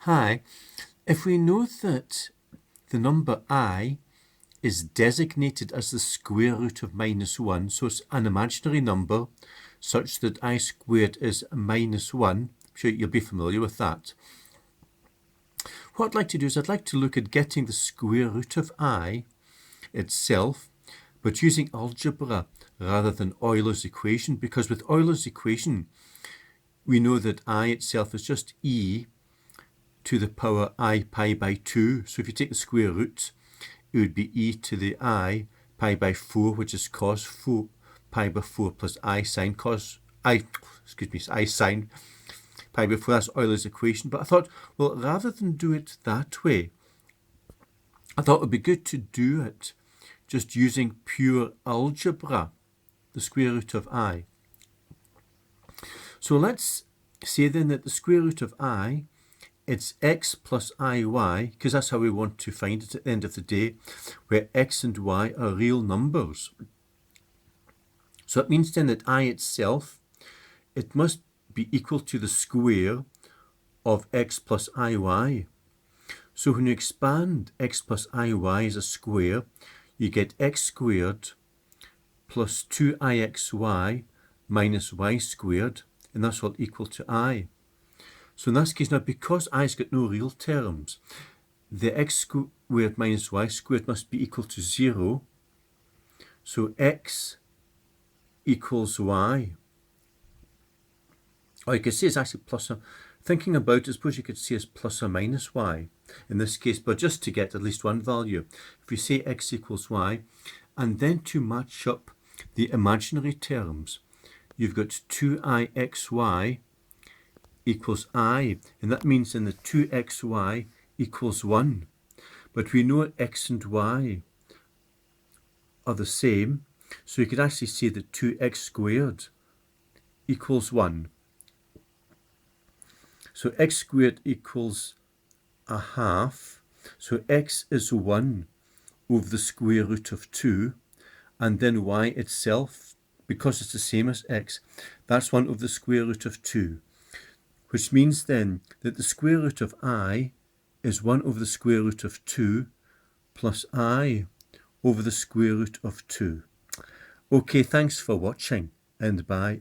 Hi, if we know that the number I is designated as the square root of -1, so it's an imaginary number such that I squared is -1, I'm sure you'll be familiar with that. What I'd like to do is I'd like to look at getting the square root of I itself, but using algebra rather than Euler's equation, because with Euler's equation we know that I itself is just e to the power I pi by 2. So if you take the square root, it would be e to the I pi by 4, which is cos 4 pi by 4 plus I sine I sine pi by 4. That's Euler's equation. But I thought, well, rather than do it that way, I thought it would be good to do it just using pure algebra, the square root of I. So let's say then that the square root of I, it's x plus iy, because that's how we want to find it at the end of the day, where x and y are real numbers. So it means then that I itself, it must be equal to the square of x plus iy. So when you expand x plus iy as a square, you get x squared plus 2ixy minus y squared, and that's all equal to I. So in this case, now because i's got no real terms, the x squared minus y squared must be equal to 0. So x equals y. Or you could say it's actually plus or, thinking about it, I suppose you could say it's plus or minus y in this case, but just to get at least one value. If we say x equals y, and then to match up the imaginary terms, you've got 2ixy equals I, and that means then the 2xy equals 1. But we know x and y are the same, so you could actually say that 2x squared equals 1. So x squared equals a half, so x is 1 over the square root of 2, and then y itself, because it's the same as x, that's 1 over the square root of 2. Which means then that the square root of I is 1 over the square root of 2 plus I over the square root of 2. Okay, thanks for watching, and bye.